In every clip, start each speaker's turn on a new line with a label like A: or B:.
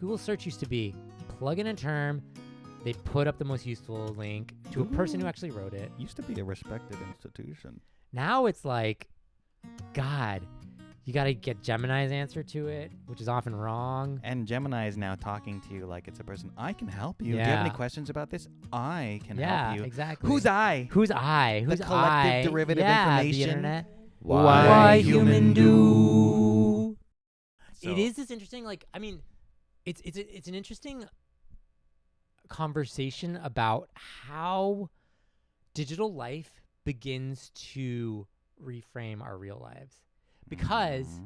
A: Google search used to be plug in a term, they put up the most useful link to a person who actually wrote it.
B: Used to be a respected institution.
A: Now it's like, God, you got to get Gemini's answer to it, which is often wrong.
B: And Gemini is now talking to you like it's a person. I can help you. Do you have any questions about this? I can help you.
A: Yeah, exactly.
B: Who's I?
A: Who's I? Who's
B: the collective derivative information.
A: The internet.
B: Why
A: human do?
B: So,
A: It is this interesting, it's an interesting conversation about how digital life begins to reframe our real lives. Because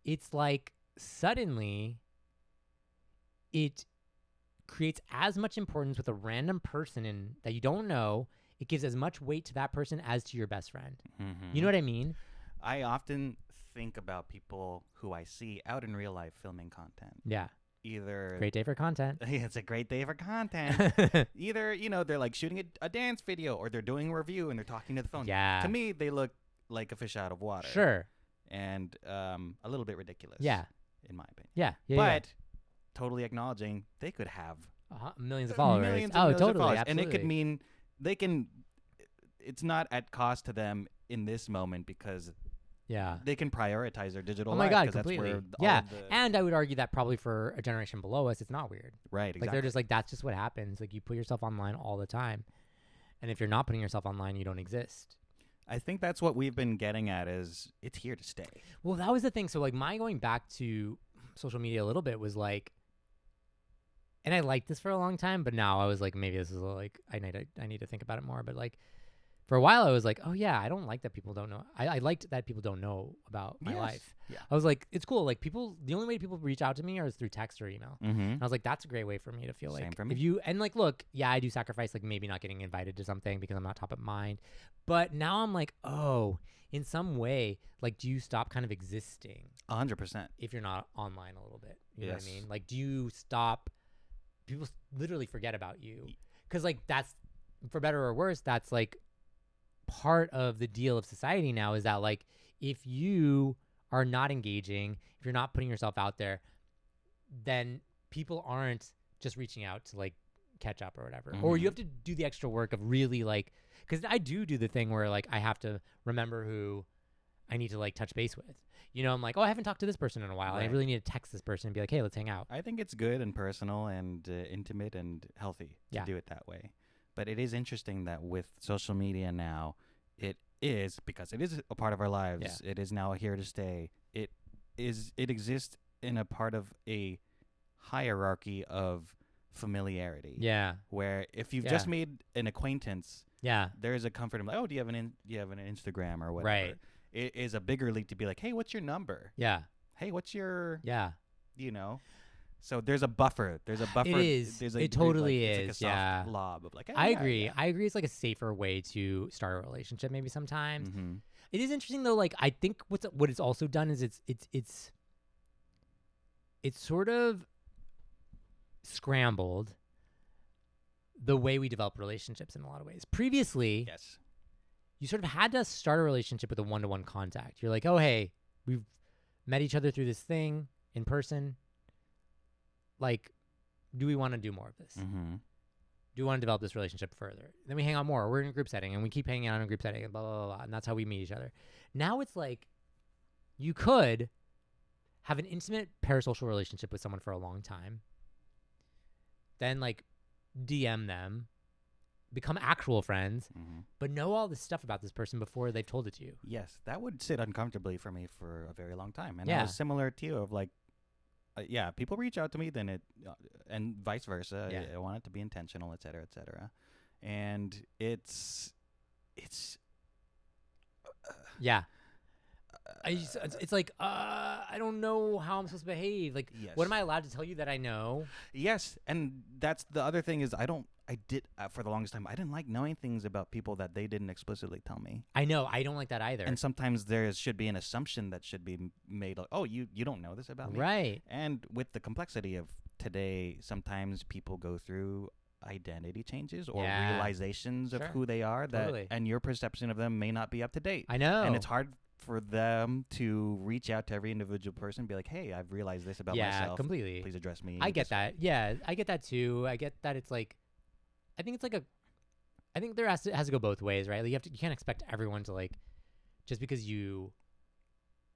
A: it's like suddenly it creates as much importance with a random person that you don't know. It gives as much weight to that person as to your best friend. You know what I mean?
B: I often think about people who I see out in real life filming content.
A: Yeah.
B: Either
A: Great day for content.
B: It's a great day for content. Either, they're like shooting a dance video or they're doing a review and they're talking to the phone.
A: Yeah.
B: To me, they look like a fish out of water.
A: Sure.
B: And a little bit ridiculous.
A: Yeah.
B: In my opinion.
A: Yeah.
B: But totally acknowledging they could have
A: millions of followers.
B: Millions
A: Totally.
B: of followers.
A: Absolutely.
B: And it could mean it's not at cost to them in this moment because they can prioritize their digital life.
A: Oh my God,
B: completely.
A: That's where and I would argue that probably for a generation below us, it's not weird.
B: Right, exactly.
A: Like they're just like, that's just what happens. Like you put yourself online all the time. And if you're not putting yourself online, you don't exist.
B: I think that's what we've been getting at is it's here to stay.
A: Well, that was the thing. So like my going back to social media a little bit was like, and I liked this for a long time, but now I was like, maybe this is like, I need to think about it more. But like for a while I was like, oh yeah, I don't like that people don't know. I liked that people don't know about my life.
B: Yeah.
A: I was like, it's cool. Like the only way people reach out to me is through text or email. And I was like, that's a great way for me to feel
B: Same
A: like
B: for me.
A: if you, and like, look, yeah, I do sacrifice like maybe not getting invited to something because I'm not top of mind. But now I'm like, oh, in some way, like, do you stop kind of existing
B: 100%.
A: if you're not online a little bit? You know what I
B: Yes.
A: mean? Like, do you stop? People literally forget about you. Because, like, that's, for better or worse, that's, like, part of the deal of society now is that, like, if you are not engaging, if you're not putting yourself out there, then people aren't just reaching out to, like, catch up or whatever. Or you have to do the extra work of really, like, because I do the thing where, like, I have to remember who I need to, like, touch base with. You know, I'm like, oh, I haven't talked to this person in a while.
B: Right.
A: I really need to text this person and be like, hey, let's hang out.
B: I think it's good and personal and intimate and healthy to do it that way. But it is interesting that with social media now, it is, because it is a part of our lives, it is now here to stay. It exists in a part of a hierarchy of familiarity.
A: Yeah.
B: Where if you've just made an acquaintance, there's a comfort in like, oh, do you have an Instagram or whatever?
A: Right.
B: It is a bigger leap to be like, hey, what's your number?
A: Yeah.
B: Hey, what's your
A: you
B: know? So there's a buffer. There's a buffer.
A: It is. It totally is.
B: It's like a soft blob of like. Oh,
A: I agree. I agree. It's like a safer way to start a relationship. Maybe sometimes. It is interesting though. Like I think what it's also done is it's sort of scrambled the way we develop relationships in a lot of ways. Previously, you sort of had to start a relationship with a one-to-one contact. You're like, oh hey, we've met each other through this thing in person. Like, do we want to do more of this? Do we want to develop this relationship further? Then we hang out more. We're in a group setting, and we keep hanging out in a group setting, and blah, blah, blah, blah. And that's how we meet each other. Now it's like you could have an intimate parasocial relationship with someone for a long time, then, like, DM them, become actual friends, but know all this stuff about this person before they've told it to you.
B: Yes, that would sit uncomfortably for me for a very long time. And I was similar to you of like, people reach out to me, then and vice versa. I want it to be intentional, et cetera, and it's
A: it's like I don't know how I'm supposed to behave. Like, what am I allowed to tell you that I know?
B: Yes, and that's the other thing is for the longest time I didn't like knowing things about people that they didn't explicitly tell me.
A: I know, I don't like that either.
B: And sometimes there should be an assumption that should be made, like, oh, you don't know this about me,
A: right?
B: And with the complexity of today, sometimes people go through identity changes or realizations of who they are, and your perception of them may not be up to date.
A: I know,
B: and it's hard for them to reach out to every individual person and be like, hey, I've realized this about myself.
A: Yeah, completely.
B: Please address me.
A: I get that. Yeah, I get that too. I get that it's like, I think there has to go both ways, right? Like you can't expect everyone to like, just because you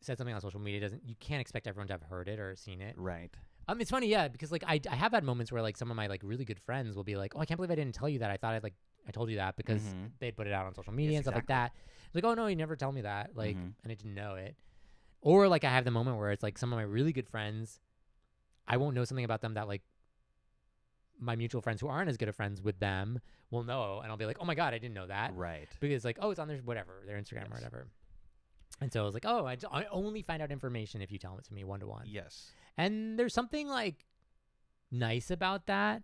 A: said something on social media you can't expect everyone to have heard it or seen it.
B: Right.
A: It's funny, yeah, because like I have had moments where like some of my like really good friends will be like, oh, I can't believe I didn't tell you that. I thought I told you that because they'd put it out on social media and stuff like that. It's like, oh no, you never tell me that. Like, and I didn't know it. Or like I have the moment where it's like some of my really good friends, I won't know something about them that like my mutual friends who aren't as good of friends with them will know, and I'll be like, oh my God, I didn't know that.
B: Right.
A: Because like, oh, it's on their Instagram or whatever. And so I was like, oh, I only find out information if you tell it to me one-to-one.
B: Yes.
A: And there's something like nice about that,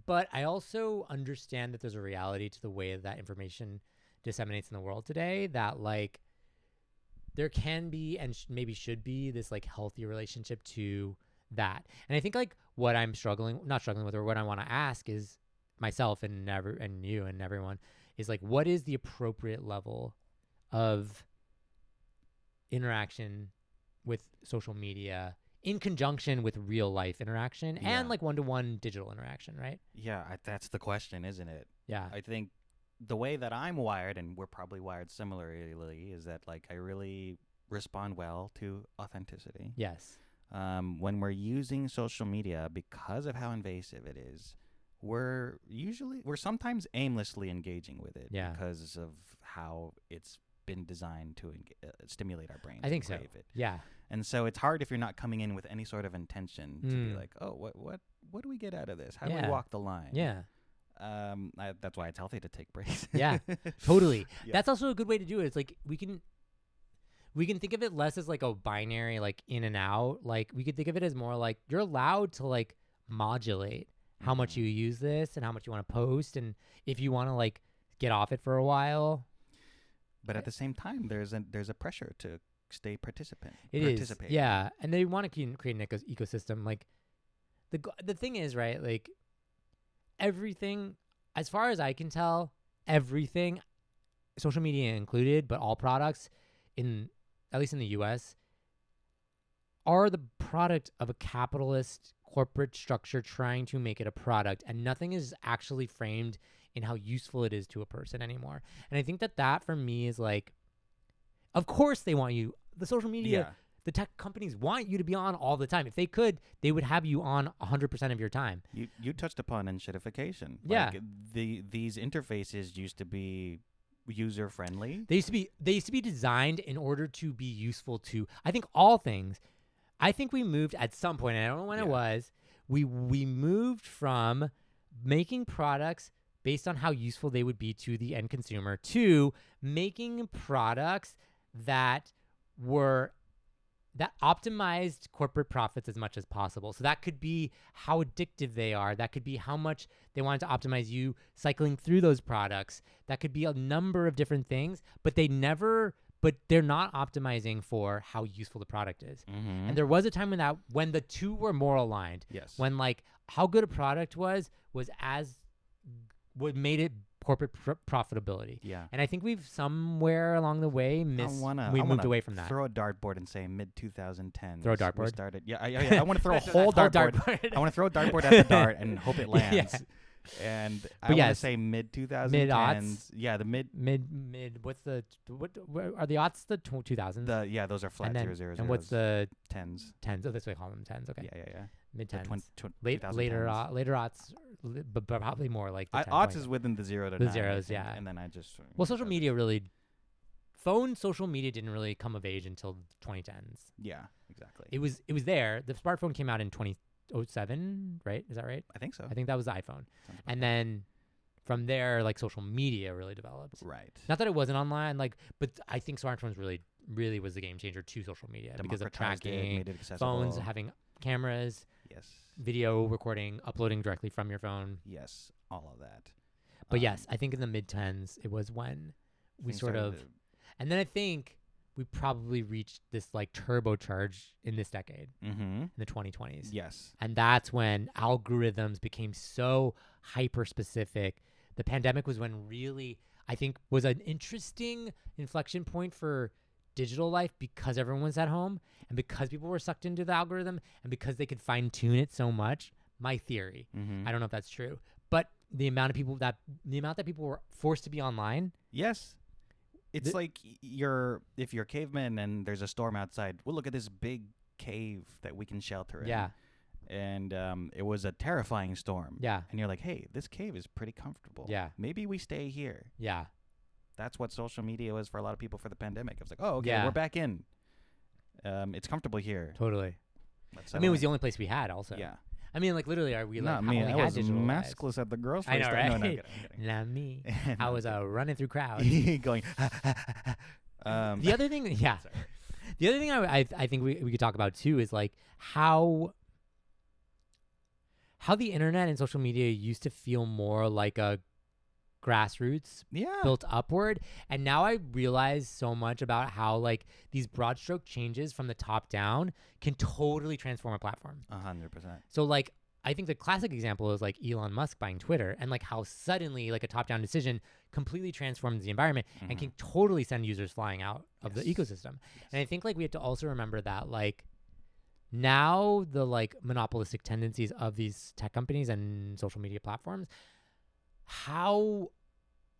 A: but I also understand that there's a reality to the way that information disseminates in the world today, that like there can be and maybe should be this like healthy relationship to that. And I think like what I'm not struggling with, or what I want to ask is myself and you and everyone is like, what is the appropriate level of interaction with social media in conjunction with real life interaction and like one-to-one digital interaction, right?
B: Yeah, that's the question, isn't it?
A: Yeah.
B: I think the way that I'm wired, and we're probably wired similarly, is that like I really respond well to authenticity.
A: Yes.
B: When we're using social media, because of how invasive it is, we're sometimes aimlessly engaging with it because of how it's been designed to stimulate our brains.
A: I think so.
B: It.
A: Yeah.
B: And so it's hard if you're not coming in with any sort of intention to be like, oh, what do we get out of this? How do we walk the line?
A: Yeah.
B: That's why it's healthy to take breaks.
A: Yeah, totally. Yeah. That's also a good way to do it. It's like we can think of it less as like a binary, like in and out. Like we could think of it as more like you're allowed to like modulate how much you use this and how much you want to post, and if you want to like get off it for a while.
B: But at the same time, there's a pressure to stay participant.
A: Participate. Yeah, and they want to create an ecosystem. Like the thing is, right? Like everything, as far as I can tell, everything, social media included, but all products at least in the US, are the product of a capitalist corporate structure trying to make it a product, and nothing is actually framed in how useful it is to a person anymore. And I think that for me is like, of course they want you, the social media, the tech companies want you to be on all the time. If they could, they would have you on 100% of your time.
B: You touched upon enshittification.
A: Yeah.
B: Like these interfaces used to be user friendly.
A: They used to be designed in order to be useful to, I think, all things. I think we moved at some point, and I don't know when it was, we moved from making products based on how useful they would be to the end consumer to making products that optimized corporate profits as much as possible. So that could be how addictive they are. That could be how much they wanted to optimize you cycling through those products. That could be a number of different things, but they're not optimizing for how useful the product is. Mm-hmm. And there was a time when the two were more aligned.
B: Yes.
A: When like how good a product was what made it corporate profitability.
B: Yeah.
A: And I think we've somewhere along the way moved away from that.
B: Throw a dartboard and say mid-2010s.
A: Throw a dartboard?
B: We started. Yeah. I want to throw a whole dartboard. I want to throw a dartboard at the dart and hope it lands. Yeah. And I want to say mid-2010s.
A: Mid-aughts?
B: Yeah, the mid.
A: What are the aughts? The 2000s?
B: Those are flat 0,
A: And what's the
B: tens?
A: Tens. Oh, that's why I call them tens. Okay.
B: Yeah.
A: Mid-tens. Later aughts, but probably more like the
B: aughts is within the 0 to 9.
A: The zeros, yeah.
B: And then I just...
A: Well, social media didn't really come of age until 2010s.
B: Yeah, exactly.
A: It was there. The smartphone came out in 2007, right? Is that right?
B: I think so.
A: I think that was the iPhone. And then from there, like social media really developed.
B: Right.
A: Not that it wasn't online, but I think smartphones really was the game changer to social media because of tracking,
B: made it accessible.
A: Phones having cameras.
B: Yes.
A: Video recording, uploading directly from your phone.
B: Yes, all of that.
A: But yes, I think in the mid-10s, it was when we sort of... And then I think we probably reached this like turbocharge in this decade, in the 2020s.
B: Yes.
A: And that's when algorithms became so hyper-specific. The pandemic was when really, I think, was an interesting inflection point for digital life because everyone was at home and because people were sucked into the algorithm and because they could fine tune it so much. My theory. I don't know if that's true, but the amount that people were forced to be online.
B: Yes. It's like if you're cavemen and there's a storm outside, well, look at this big cave that we can shelter in.
A: Yeah.
B: And it was a terrifying storm.
A: Yeah.
B: And you're like, hey, this cave is pretty comfortable.
A: Yeah.
B: Maybe we stay here.
A: Yeah.
B: That's what social media was for a lot of people for the pandemic. It was like, oh, okay, we're back in. It's comfortable here.
A: Totally. I mean, it was the only place we had also.
B: Yeah.
A: I mean, like literally, I
B: was maskless at the grocery store.
A: I know, right?
B: No, I'm kidding.
A: Not me. I was running through crowds.
B: Going.
A: The other thing, yeah. Sorry. The other thing I think we could talk about too is like how the internet and social media used to feel more like a grassroots built upward, and now I realize so much about how like these broad stroke changes from the top down can totally transform a platform.
B: 100%.
A: So like I think the classic example is like Elon Musk buying Twitter, and like how suddenly like a top down decision completely transforms the environment and can totally send users flying out of the ecosystem. And I think like we have to also remember that like now the like monopolistic tendencies of these tech companies and social media platforms, how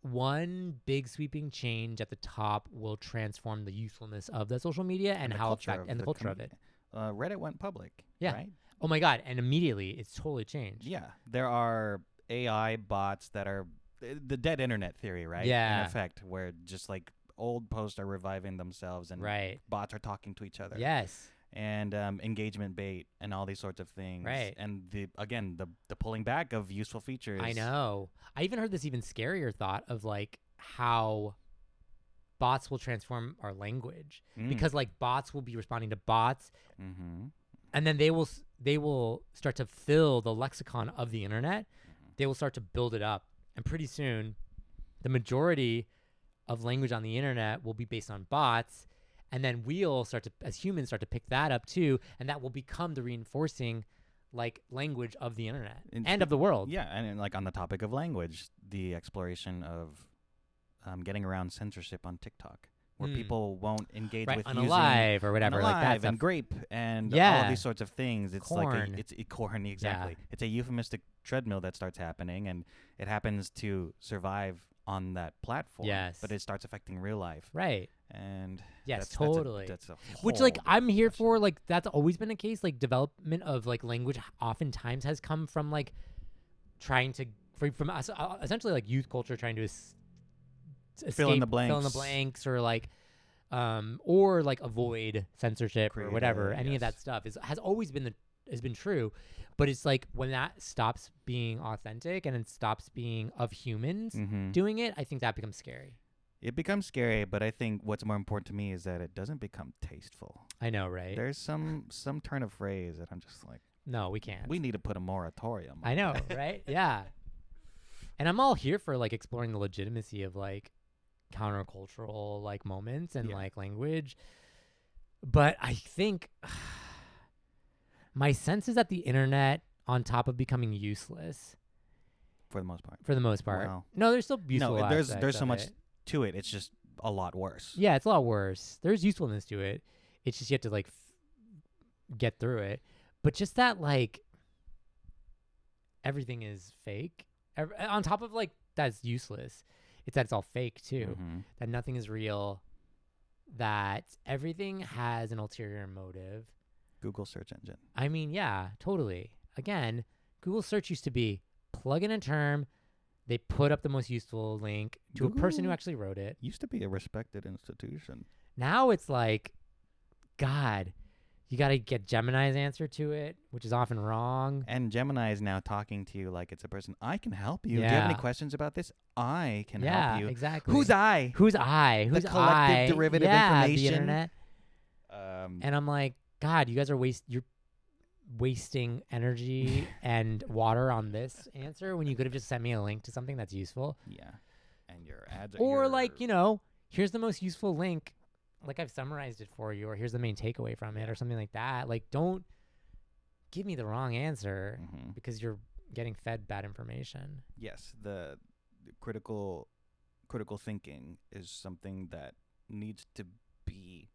A: one big sweeping change at the top will transform the usefulness of the social media and how the culture of it.
B: Reddit went public.
A: Yeah.
B: Right?
A: Oh my God. And immediately it's totally changed.
B: Yeah. There are AI bots that are the dead internet theory, right?
A: Yeah.
B: In effect, where just like old posts are reviving themselves and bots are talking to each other.
A: Yes.
B: And engagement bait and all these sorts of things.
A: Right.
B: And the pulling back of useful features.
A: I know. I even heard this even scarier thought of like how bots will transform our language because like bots will be responding to bots, and then they will start to fill the lexicon of the internet. They will start to build it up, and pretty soon, the majority of language on the internet will be based on bots. And then we'll as humans, start to pick that up too, and that will become the reinforcing, like, language of the internet and of the world.
B: Yeah, and like on the topic of language, the exploration of getting around censorship on TikTok, where people won't engage with using
A: Unalive or whatever, like that,
B: and grape and all of these sorts of things. It's
A: corn.
B: Corn, exactly. Yeah. It's a euphemistic treadmill that starts happening, and it happens to survive on that platform.
A: Yes,
B: but it starts affecting real life.
A: Right.
B: And
A: yes, totally.
B: That's a
A: which like I'm here for. Like that's always been a case. Like development of like language oftentimes has come from like trying to from essentially like youth culture trying to
B: fill in the
A: blanks or like avoid censorship or whatever. Any of that stuff has always been true. But it's like when that stops being authentic and it stops being of humans doing it, I think that becomes scary.
B: It becomes scary, but I think what's more important to me is that it doesn't become tasteful.
A: I know, right?
B: There's some turn of phrase that I'm just like,
A: no, we can't.
B: We need to put a moratorium on
A: I know, right? Yeah. And I'm all here for like exploring the legitimacy of like countercultural like moments and like language. But I think my sense is that the internet, on top of becoming useless,
B: for the most part. Well,
A: no, there's still useful.
B: No, there's so much to it. It's just a lot worse.
A: Yeah, it's a lot worse. There's usefulness to it. It's just you have to like get through it. But just that like everything is fake. On top of like that's useless. It's that it's all fake too. That nothing is real. That everything has an ulterior motive.
B: Google search engine.
A: I mean, yeah, totally. Again, Google search used to be plug in a term, they put up the most useful link to Google a person who actually wrote it.
B: Used to be a respected institution.
A: Now it's like, God, you got to get Gemini's answer to it, which is often wrong.
B: And Gemini is now talking to you like it's a person. I can help you. Yeah. Do you have any questions about this? I can help you.
A: Yeah, exactly.
B: Who's I?
A: Who's I? Who's
B: the collective derivative information.
A: The internet. And I'm like, God, you guys are you're wasting energy and water on this answer when you could have just sent me a link to something that's useful.
B: Yeah. And your ads
A: or like, here's the most useful link. Like I've summarized it for you, or here's the main takeaway from it or something like that. Like don't give me the wrong answer because you're getting fed bad information.
B: Yes. The critical thinking is something that needs to be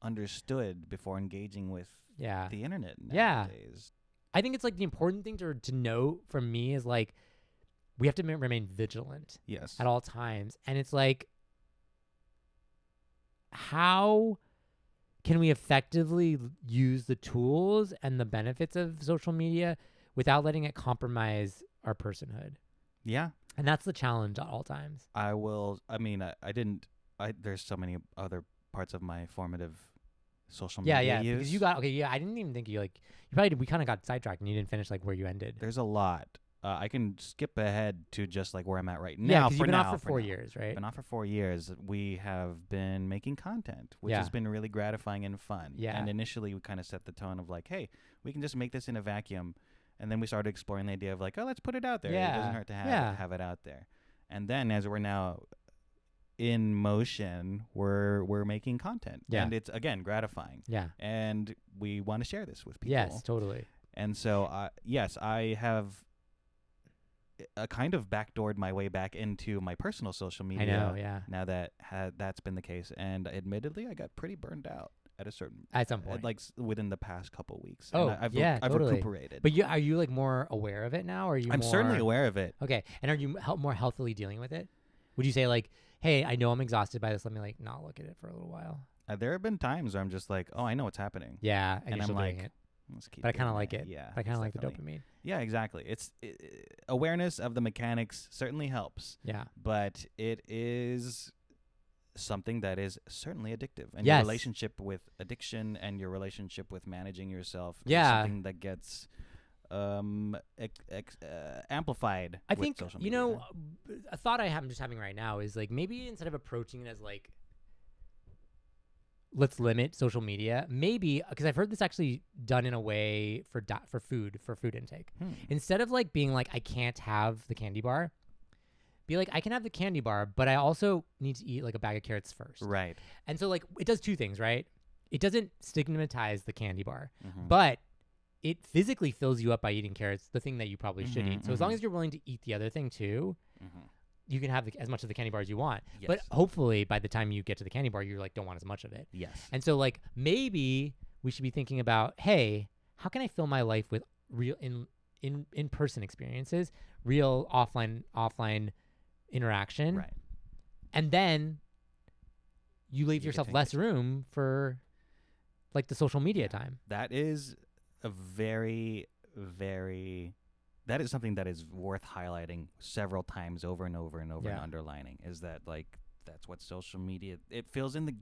B: understood before engaging with the internet nowadays.
A: Yeah. I think it's like the important thing to note for me is like we have to remain vigilant at all times. And it's like, how can we effectively use the tools and the benefits of social media without letting it compromise our personhood?
B: Yeah.
A: And that's the challenge at all times.
B: There's so many other parts of my formative social media use.
A: Because I didn't even think we kind of got sidetracked and you didn't finish like where you ended.
B: There's a lot. I can skip ahead to just like where I'm at right now.
A: Yeah, because you've been off for 4 years, right?
B: Been off for 4 years. We have been making content, which has been really gratifying and fun.
A: Yeah.
B: And initially we kind of set the tone of like, hey, we can just make this in a vacuum. And then we started exploring the idea of like, oh, let's put it out there.
A: Yeah.
B: It doesn't hurt to have it out there. And then as we're now in motion, we're making content.
A: Yeah.
B: And it's, again, gratifying.
A: Yeah.
B: And we want to share this with people.
A: Yes, totally.
B: And so, yes, I have kind of backdoored my way back into my personal social media.
A: I know, yeah.
B: Now that that's been the case. And admittedly, I got pretty burned out at some point. Like within the past couple weeks.
A: Oh,
B: and I've
A: totally.
B: recuperated.
A: But are you like more aware of it now? Or are you
B: I'm certainly aware of it.
A: Okay. And are you more healthily dealing with it? Would you say like, hey, I know I'm exhausted by this. Let me like not look at it for a little while.
B: There have been times where I'm just like, oh, I know what's happening.
A: Yeah.
B: And
A: I'm
B: like,
A: it.
B: Let's keep
A: but I kind of
B: doing
A: like
B: it.
A: it.
B: Yeah.
A: I kind of like the dopamine.
B: Yeah, exactly. Awareness of the mechanics certainly helps.
A: Yeah.
B: But it is something that is certainly addictive. And
A: yes.
B: your relationship with addiction and your relationship with managing yourself is something that gets amplified.
A: I think,
B: social media.
A: a thought I'm just having right now is like maybe instead of approaching it as like, let's limit social media, maybe, because I've heard this actually done in a way for food intake. Instead of like being like, I can't have the candy bar, be like, I can have the candy bar, but I also need to eat like a bag of carrots first.
B: Right.
A: And so like it does two things, right? It doesn't stigmatize the candy bar, but it physically fills you up by eating carrots, the thing that you probably should eat. So as long as you're willing to eat the other thing too, you can have as much of the candy bar as you want. Yes. But hopefully by the time you get to the candy bar, you like don't want as much of it.
B: Yes.
A: And so like maybe we should be thinking about, hey, how can I fill my life with real in-person experiences, real offline interaction?
B: Right.
A: And then you leave yourself less room for like the social media time.
B: That is a very, very... That is something that is worth highlighting several times over and over and over and underlining, is that like that's what social media, it fills in the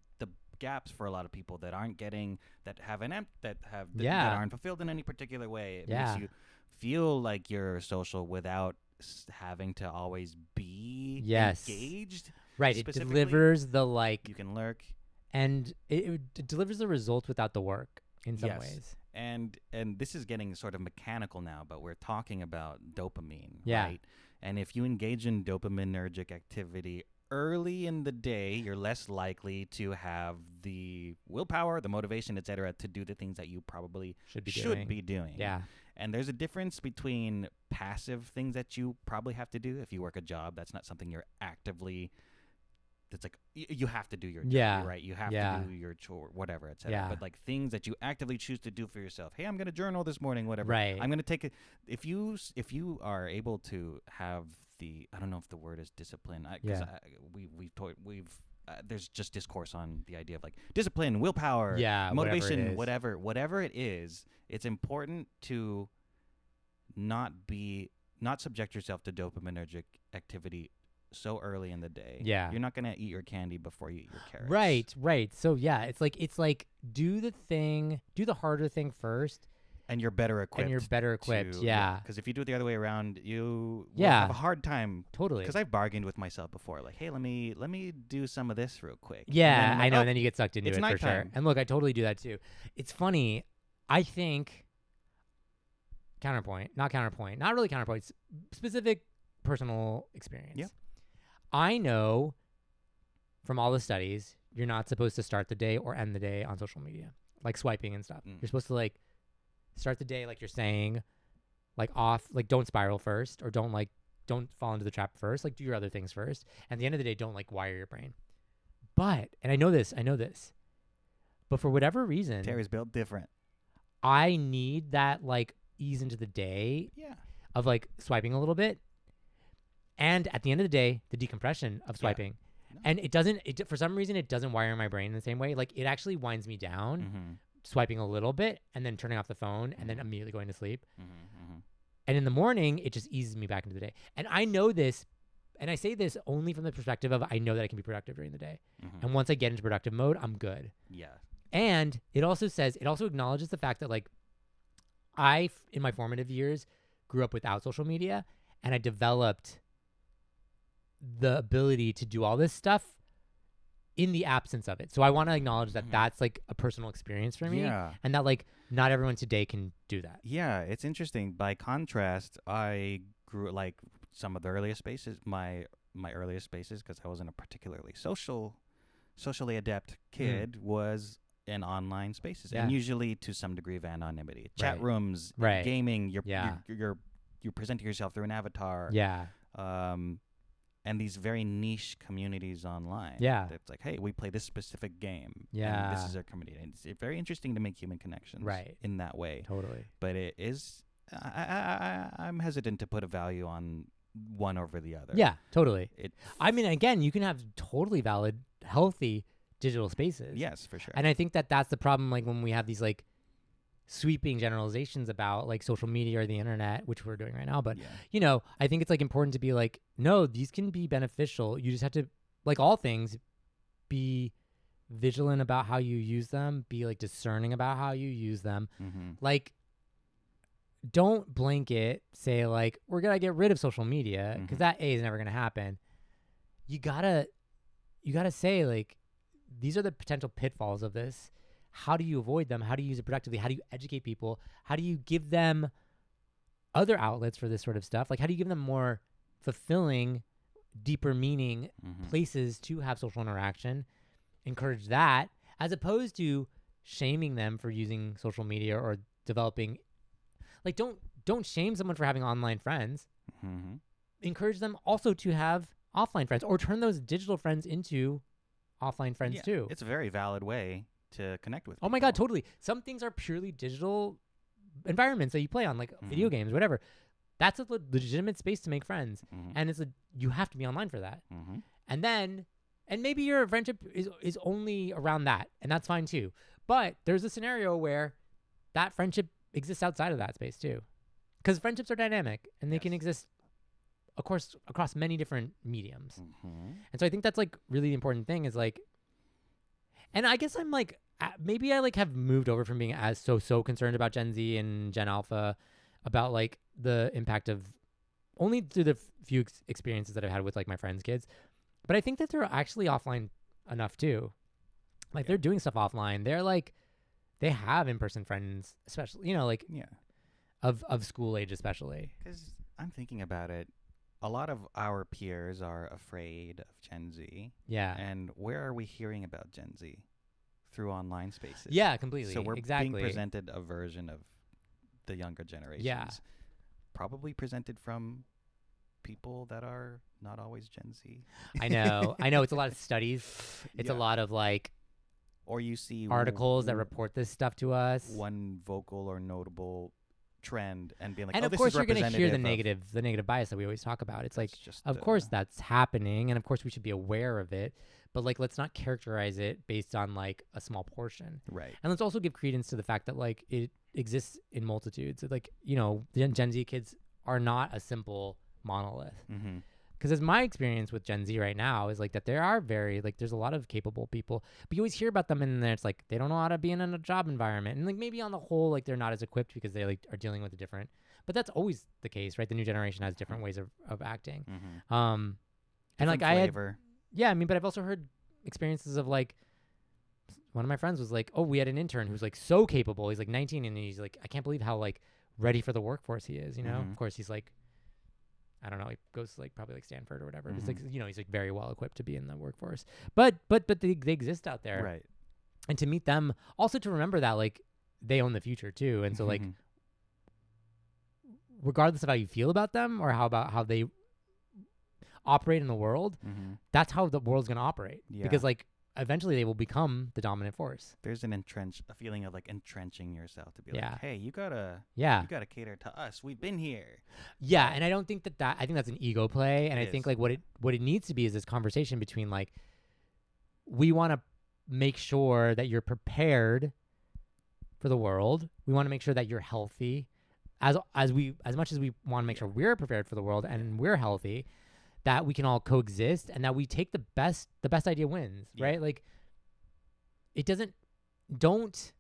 B: gaps for a lot of people that aren't getting, that aren't fulfilled in any particular way. It makes you feel like you're social without having to always be engaged.
A: Right. It delivers the like,
B: you can lurk,
A: and it delivers the result without the work in some ways.
B: And this is getting sort of mechanical now, but we're talking about dopamine,
A: yeah.
B: right? And if you engage in dopaminergic activity early in the day, you're less likely to have the willpower, the motivation, etc., to do the things that you probably should be doing.
A: Yeah.
B: And there's a difference between passive things that you probably have to do. If you work a job, that's not something you're actively... It's like you have to do your job, right? You have to do your chore, whatever, etc.
A: Yeah.
B: But like things that you actively choose to do for yourself. Hey, I'm going to journal this morning, whatever.
A: Right.
B: I'm going to take it. If you are able to have the, I don't know if the word is discipline, because there's just discourse on the idea of like discipline, willpower, motivation, whatever it is. It's important to not subject yourself to dopaminergic activity so early in the day.
A: Yeah.
B: You're not going to eat your candy before you eat your carrots.
A: Right. So yeah, it's like do the harder thing first.
B: And you're better equipped.
A: Yeah.
B: Because if you do it the other way around, you will have a hard time.
A: Totally.
B: Because I've bargained with myself before. Like, hey, let me do some of this real quick.
A: Yeah, I know. And then you get sucked into it
B: nighttime.
A: For sure. And look, I totally do that too. It's funny. I think not really counterpoint, specific personal experience.
B: Yeah.
A: I know from all the studies, you're not supposed to start the day or end the day on social media, like swiping and stuff. You're supposed to like start the day, like you're saying, like off, like don't spiral first, or don't fall into the trap first, like do your other things first. And at the end of the day, don't like wire your brain. But, and I know this, But for whatever reason,
B: Terry's built different.
A: I need that like ease into the day of like swiping a little bit. And at the end of the day, the decompression of swiping. Yeah. No. And it doesn't, for some reason, it doesn't wire my brain in the same way. Like it actually winds me down, swiping a little bit and then turning off the phone and then immediately going to sleep. And in the morning, it just eases me back into the day. And I know this, and I say this only from the perspective of I know that I can be productive during the day. And once I get into productive mode, I'm good.
B: Yeah.
A: And it also acknowledges the fact that like in my formative years, grew up without social media and I developed the ability to do all this stuff in the absence of it. So I want to acknowledge that that's like a personal experience for me and that like not everyone today can do that.
B: Yeah, it's interesting. By contrast, I grew like some of the earliest spaces, my earliest spaces, because I wasn't a particularly socially adept kid, was in online spaces, and usually to some degree of anonymity. Chat rooms, gaming, you're presenting yourself through an avatar.
A: Yeah.
B: And these very niche communities online.
A: Yeah.
B: It's like, hey, we play this specific game.
A: Yeah.
B: And this is our community. And it's very interesting to make human connections in that way.
A: Totally.
B: But it is, I'm hesitant to put a value on one over the other.
A: Yeah, totally. I mean, again, you can have totally valid, healthy digital spaces.
B: Yes, for sure.
A: And I think that that's the problem, like when we have these like sweeping generalizations about like social media or the internet, which we're doing right now. But, you know, I think it's like important to be like, no, these can be beneficial. You just have to, like all things, be vigilant about how you use them, be like discerning about how you use them. Like, don't blanket say like, we're going to get rid of social media, because that is never going to happen. You gotta say like, these are the potential pitfalls of this. How do you avoid them? How do you use it productively? How do you educate people? How do you give them other outlets for this sort of stuff? Like, how do you give them more fulfilling, deeper meaning places to have social interaction? Encourage that, as opposed to shaming them for using social media or developing. Like, don't shame someone for having online friends. Encourage them also to have offline friends, or turn those digital friends into offline friends too.
B: It's a very valid way to connect with people.
A: Oh my God, totally. Some things are purely digital environments that you play on, like video games, whatever. That's a legitimate space to make friends. And you have to be online for that. And maybe your friendship is only around that, and that's fine too. But there's a scenario where that friendship exists outside of that space too. Because friendships are dynamic, and they can exist, of course, across many different mediums. And so I think that's like really the important thing is like, and I guess I'm like, maybe I like have moved over from being as so concerned about Gen Z and Gen Alpha about like the impact of only through the few experiences that I've had with like my friends' kids. But I think that they're actually offline enough too. Like they're doing stuff offline. They're like, they have in-person friends, especially, you know, like of school age, especially.
B: Because I'm thinking about it. A lot of our peers are afraid of Gen Z. Yeah. And where are we hearing about Gen Z? Through online spaces.
A: Yeah, completely.
B: So we're being presented a version of the younger generations. Yeah. Probably presented from people that are not always Gen Z.
A: I know. It's a lot of studies. It's a lot of like,
B: or you see
A: articles that report this stuff to us.
B: One vocal or notable trend and being like,
A: and of course you're going to hear the negative bias that we always talk about. It's like, of course that's happening, and of course we should be aware of it, but like let's not characterize it based on like a small portion. Right. And let's also give credence to the fact that like it exists in multitudes. Like, you know, the Gen Z kids are not a simple monolith. Because as my experience with Gen Z right now is like that there are there's a lot of capable people, but you always hear about them and then it's like they don't know how to be in a job environment, and like maybe on the whole like they're not as equipped because they like are dealing with a different, but that's always the case, right? The new generation has different ways of acting. And like flavor. But I've also heard experiences of like one of my friends was like, oh, we had an intern who's like so capable. He's like 19 and he's like, I can't believe how like ready for the workforce he is, you know? Of course he's like, I don't know, he goes to like probably like Stanford or whatever. It's like, you know, he's like very well equipped to be in the workforce. But they exist out there. Right. And to meet them, also to remember that like they own the future too. And so like regardless of how you feel about them or how they operate in the world, that's how the world's going to operate. Yeah. Because like eventually they will become the dominant force.
B: There's a feeling of like entrenching yourself to be like, hey, you gotta cater to us. We've been here.
A: Yeah, and I don't think that I think that's an ego play, and I think like what it needs to be is this conversation between like, we want to make sure that you're prepared for the world. We want to make sure that you're healthy, as much as we want to make sure we're prepared for the world and we're healthy, that we can all coexist, and that we take the best idea wins, right? Like, it doesn't, don't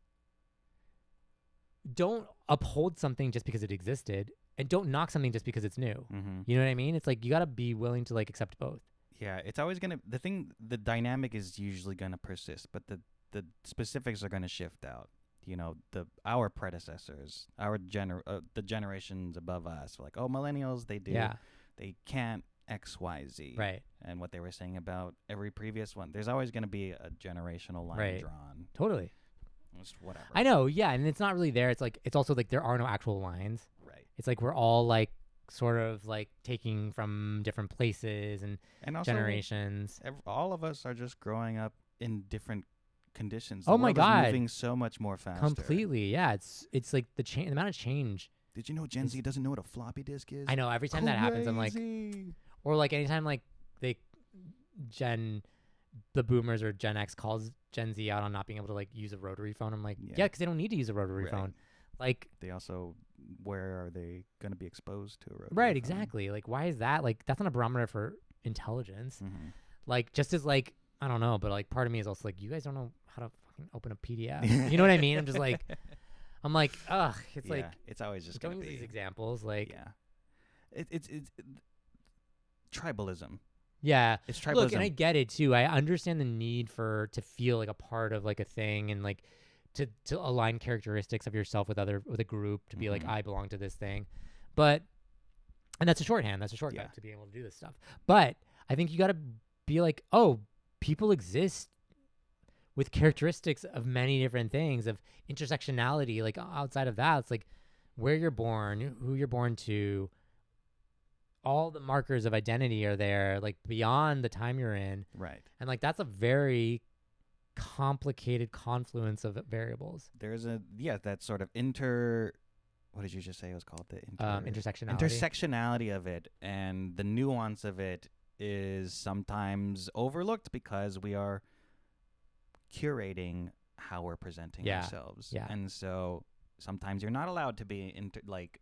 A: uphold something just because it existed, and don't knock something just because it's new.
B: Mm-hmm.
A: You know what I mean? It's like, you got to be willing to like accept both.
B: Yeah, it's always the dynamic is usually gonna persist, but the specifics are gonna shift out. You know, our predecessors, the generations above us, like, oh, millennials, they can't XYZ,
A: right?
B: And what they were saying about every previous one, there's always going to be a generational line drawn.
A: Totally.
B: Just whatever.
A: I know, yeah, and it's not really there. It's like, it's also like there are no actual lines.
B: Right.
A: It's like we're all like sort of like taking from different places and also generations.
B: All of us are just growing up in different conditions.
A: Oh my God,
B: moving so much more faster.
A: Completely, yeah. It's like the amount of change.
B: Did you know Gen Z doesn't know what a floppy disk is?
A: I know. Every time that happens, I'm like, or like anytime like the boomers or Gen X calls Gen Z out on not being able to like use a rotary phone, I'm like, yeah, because they don't need to use a rotary phone. Like,
B: they also, where are they going to be exposed to a rotary
A: right?
B: phone?
A: Exactly. Like, why is that? Like, that's not a barometer for intelligence.
B: Mm-hmm.
A: Like, just as like, I don't know, but like part of me is also like, you guys don't know how to fucking open a PDF. You know what I mean? I'm just like, ugh. It's like,
B: it's always just
A: don't use these examples. Like,
B: it's tribalism.
A: Yeah.
B: It's tribalism.
A: Look, and I get it too. I understand the need to feel like a part of like a thing, and like to align characteristics of yourself with a group, to be like, I belong to this thing. But, and that's a shorthand. That's a shortcut to be able to do this stuff. But I think you got to be like, oh, people exist with characteristics of many different things, of intersectionality. Like, outside of that, it's like where you're born, who you're born to, all the markers of identity are there, like beyond the time you're in.
B: Right.
A: And like, that's a very complicated confluence of variables.
B: There's that sort of what did you just say it was called? The
A: intersectionality.
B: Intersectionality of it, and the nuance of it is sometimes overlooked because we are curating how we're presenting ourselves.
A: Yeah.
B: And so sometimes you're not allowed to be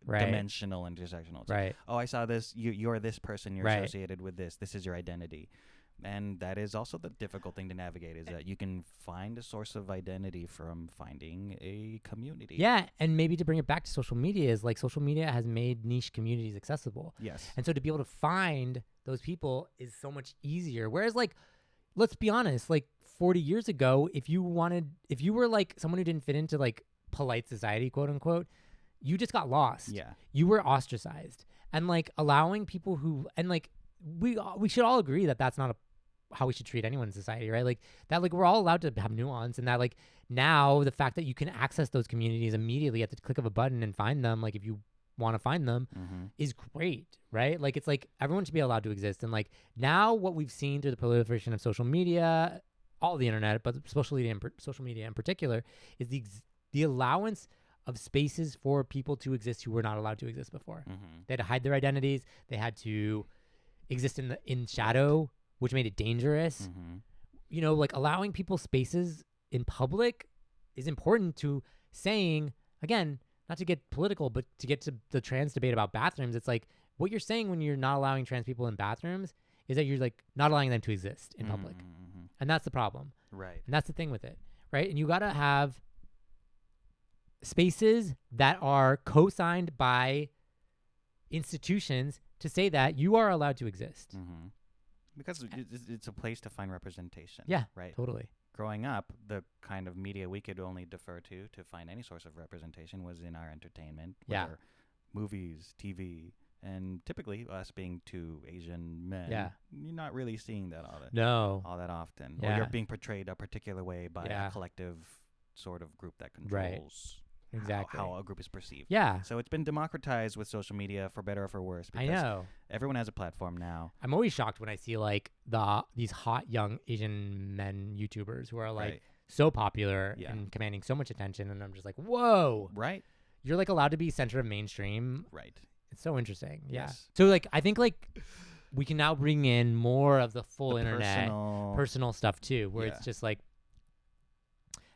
B: dimensional intersectional. It's
A: right.
B: Oh, I saw this. You're this person. You're associated with this. This is your identity. And that is also the difficult thing to navigate, is that you can find a source of identity from finding a community.
A: Yeah, and maybe to bring it back to social media, is like social media has made niche communities accessible.
B: Yes.
A: And so to be able to find those people is so much easier. Whereas, like, let's be honest, like 40 years ago, if you were like someone who didn't fit into like polite society, quote unquote, you just got lost.
B: Yeah.
A: You were ostracized. And like allowing people who, and like we should all agree that that's not how we should treat anyone in society, right? Like that, like we're all allowed to have nuance, and that like now the fact that you can access those communities immediately at the click of a button and find them, like if you want to find them, is great, right? Like it's like everyone should be allowed to exist. And like now what we've seen through the proliferation of social media, all the internet, but social media in particular, is the allowance of spaces for people to exist who were not allowed to exist before. They had to hide their identities. They had to exist in shadow, which made it dangerous. You know, like allowing people spaces in public is important to saying, again, not to get political, but to get to the trans debate about bathrooms. It's like what you're saying when you're not allowing trans people in bathrooms is that you're like not allowing them to exist in public. And that's the problem.
B: Right.
A: And that's the thing with it. Right. And you got to have spaces that are co-signed by institutions to say that you are allowed to exist.
B: Because it's a place to find representation.
A: Yeah,
B: right.
A: Totally.
B: Growing up, the kind of media we could only defer to find any source of representation was in our entertainment.
A: Yeah.
B: Movies, TV, and typically us being two Asian men.
A: Yeah.
B: You're not really seeing that all that often.
A: Yeah.
B: Or you're being portrayed a particular way by a collective sort of group that controls
A: exactly
B: how a group is perceived.
A: Yeah.
B: So it's been democratized with social media, for better or for worse.
A: I know.
B: Everyone has a platform now.
A: I'm always shocked when I see like these hot young Asian men YouTubers who are like so popular and commanding so much attention, and I'm just like, whoa.
B: Right.
A: You're like allowed to be center of mainstream.
B: Right.
A: It's so interesting. Yeah.
B: Yes.
A: So like I think like we can now bring in more of the full internet personal stuff too, where it's just like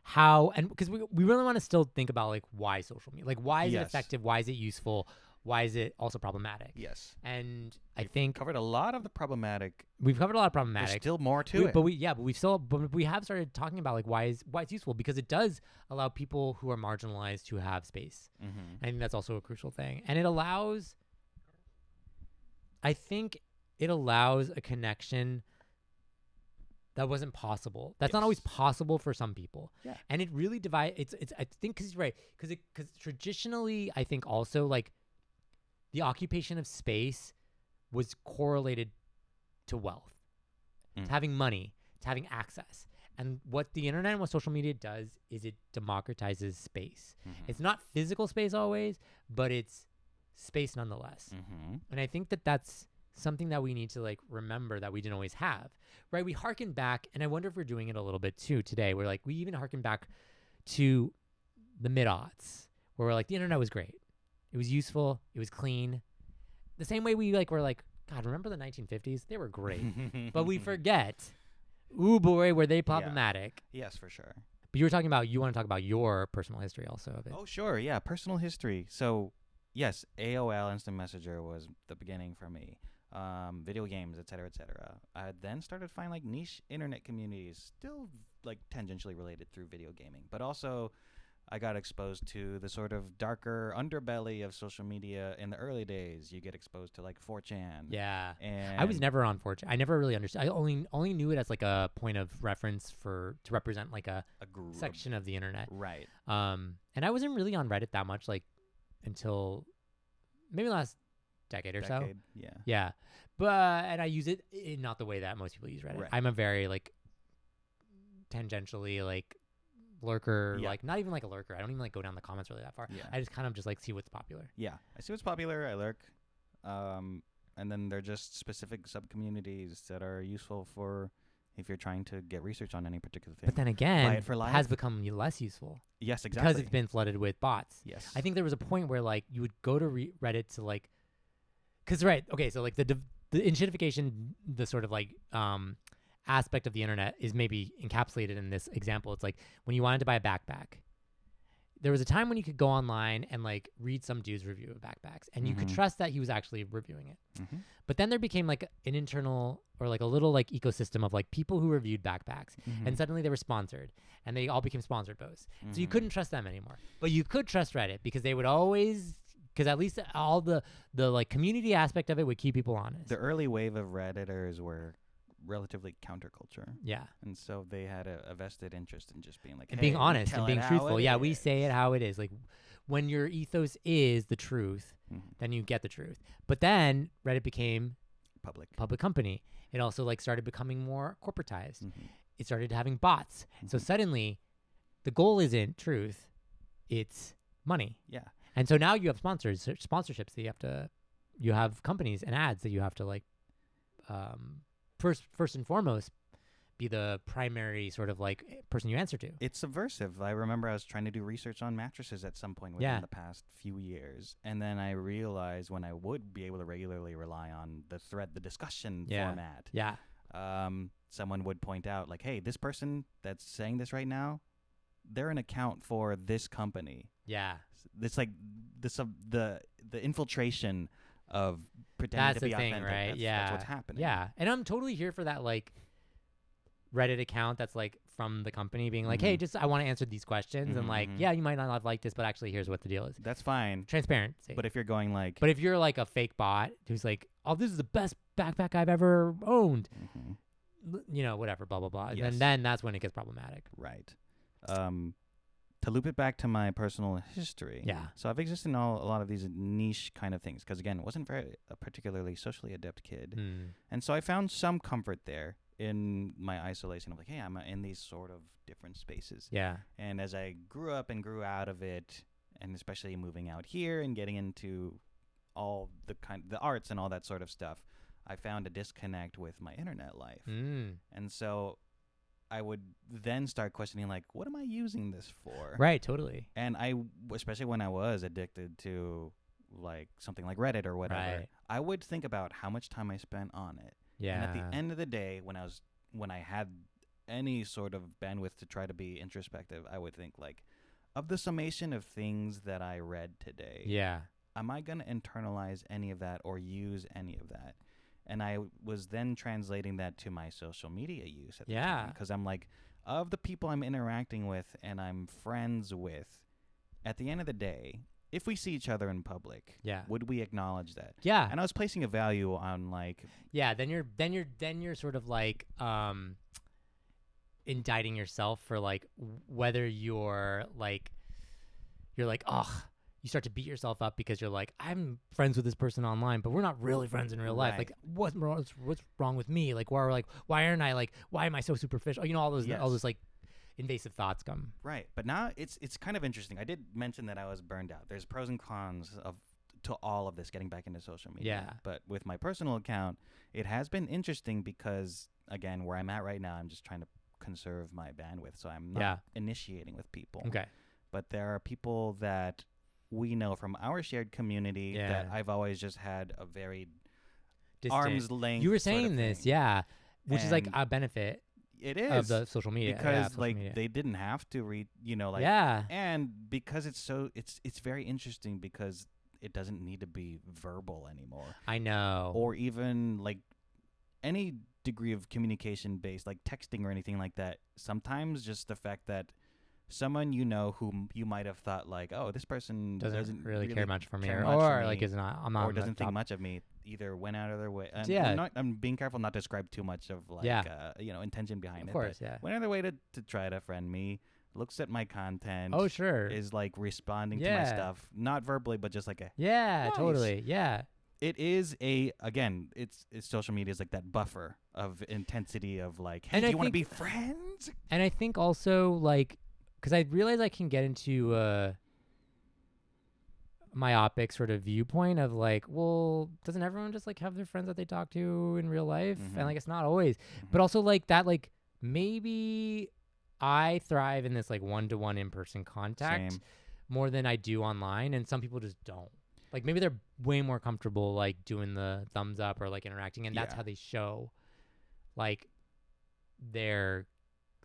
A: how, and because we really want to still think about like why social media, like why is it effective, why is it useful, why is it also problematic?
B: Yes.
A: And I think
B: covered a lot of the problematic.
A: We've covered a lot of problematic.
B: There's still more to it.
A: But we have started talking about like why it's useful, because it does allow people who are marginalized to have space.
B: Mm-hmm.
A: I think that's also a crucial thing. And it allows a connection that wasn't possible. That's not always possible for some people.
B: Yeah.
A: And it really it's I think because he's right, because traditionally I think also like the occupation of space was correlated to wealth, to having money, to having access. And what the internet and what social media does is it democratizes space. Mm-hmm. It's not physical space always, but it's space nonetheless. Mm-hmm. And I think that's something that we need to like remember that we didn't always have, right? We harken back, and I wonder if we're doing it a little bit too today. We're like, we even harken back to the mid-aughts, where we're like, the internet was great. It was useful. It was clean. The same way we like were like, God, remember the 1950s? They were great. But we forget, ooh boy, were they problematic.
B: Yeah. Yes, for sure.
A: But you want to talk about your personal history also of it.
B: Oh, sure. Yeah, personal history. So, yes, AOL Instant Messenger was the beginning for me. Video games, et cetera, et cetera. I then started to find like niche internet communities, still like tangentially related through video gaming, but also I got exposed to the sort of darker underbelly of social media in the early days. You get exposed to like 4chan.
A: Yeah.
B: And
A: I was never on 4chan. I never really understood. I only knew it as like a point of reference to represent like a section of the internet.
B: Right.
A: And I wasn't really on Reddit that much like until maybe the last decade or so.
B: Yeah.
A: Yeah. And I use it in not the way that most people use Reddit.
B: Right.
A: I'm a very like tangentially like lurker, like not even like a lurker. I don't even like go down the comments really that far.
B: Yeah.
A: I just kind of just like see what's popular.
B: Yeah. I see what's popular. I lurk. And then they're just specific sub-communities that are useful for if you're trying to get research on any particular thing.
A: But then again, it has become less useful.
B: Yes, exactly.
A: Because it's been flooded with bots.
B: Yes.
A: I think there was a point where like you would go to Reddit to like, because so like the inshitification, the sort of like aspect of the internet is maybe encapsulated in this example. It's like when you wanted to buy a backpack, there was a time when you could go online and like read some dude's review of backpacks, and you could trust that he was actually reviewing it. Mm-hmm. But then there became like an internal or like a little like ecosystem of like people who reviewed backpacks, and suddenly they were sponsored, and they all became sponsored posts. So you couldn't trust them anymore, but you could trust Reddit because they would always. Because at least all the like community aspect of it would keep people honest.
B: The early wave of Redditors were relatively counterculture.
A: Yeah.
B: And so they had a vested interest in just being like,
A: and being honest and being truthful. Yeah, we say it how it is. Like when your ethos is the truth, then you get the truth. But then Reddit became public company. It also like started becoming more corporatized. It started having bots. So suddenly the goal isn't truth, it's money.
B: Yeah.
A: And so now you have sponsorships that you have companies and ads that you have to like, first and foremost, be the primary sort of like person you answer to.
B: It's subversive. I remember I was trying to do research on mattresses at some point within the past few years. And then I realized when I would be able to regularly rely on the discussion format. Yeah. Someone would point out like, hey, this person that's saying this right now, they're an account for this company. Yeah. It's like the infiltration of pretending to be authentic. That's the thing, right? That's what's happening.
A: Yeah. And I'm totally here for that like Reddit account that's like from the company being like, hey, I want to answer these questions. And like, you might not have liked this, but actually here's what the deal is.
B: That's fine.
A: Transparency.
B: But if you're going like...
A: But if you're like a fake bot who's like, oh, this is the best backpack I've ever owned. Whatever, blah, blah, blah. Yes. And then that's when it gets problematic.
B: Right. To loop it back to my personal history. Yeah. So I've existed in a lot of these niche kind of things because, again, wasn't a particularly socially adept kid. And so I found some comfort there in my isolation of like, hey, I'm in these sort of different spaces. Yeah. And as I grew up and grew out of it and especially moving out here and getting into all the arts and all that sort of stuff, I found a disconnect with my internet life. And so I would then start questioning, like, what am I using this for?
A: Right, totally.
B: And especially when I was addicted to like something like Reddit or whatever, I would think about how much time I spent on it.
A: Yeah.
B: And at the end of the day, when I had any sort of bandwidth to try to be introspective, I would think, like, of the summation of things that I read today, am I going to internalize any of that or use any of that? And I was then translating that to my social media use at the time, because I'm like, of the people I'm interacting with and I'm friends with, at the end of the day, if we see each other in public, would we acknowledge that?
A: Yeah.
B: And I was placing a value on, like,
A: then you're sort of like indicting yourself for, like, whether you're like, you start to beat yourself up because you're like, I'm friends with this person online, but we're not really friends in real life. Like, what's wrong with me? Like, why aren't I, like, why am I so superficial? You know, all those like invasive thoughts come.
B: Right. But now it's kind of interesting. I did mention that I was burned out. There's pros and cons to all of this, getting back into social media.
A: Yeah.
B: But with my personal account, it has been interesting because, again, where I'm at right now, I'm just trying to conserve my bandwidth. So I'm not initiating with people.
A: Okay.
B: But there are people that we know from our shared community that I've always just had a very arm's length.
A: You were saying this, which is like a benefit.
B: It is
A: of the social media
B: because they didn't have to read, and because it's very interesting because it doesn't need to be verbal anymore.
A: I know,
B: or even like any degree of communication based, like texting or anything like that. Sometimes just the fact that someone whom you might have thought like, oh, this person doesn't really
A: care much for me,
B: or
A: like is not, I'm not,
B: or doesn't think much of me, either went out of their way. I'm being careful not to describe too much of like intention behind it.
A: Of course,
B: went out of their way to try to friend me, looks at my content.
A: Oh, sure.
B: Is like responding to my stuff, not verbally, but just like a
A: nice. Totally,
B: It is it's social media is like that buffer of intensity of like, hey, do you want to be friends?
A: And I think also like, because I realize I can get into myopic sort of viewpoint of like, well, doesn't everyone just like have their friends that they talk to in real life? And like, it's not always, but also like that, like maybe I thrive in this like one-to-one in-person contact more than I do online, and some people just don't. Like maybe they're way more comfortable like doing the thumbs up or like interacting, and that's how they show like their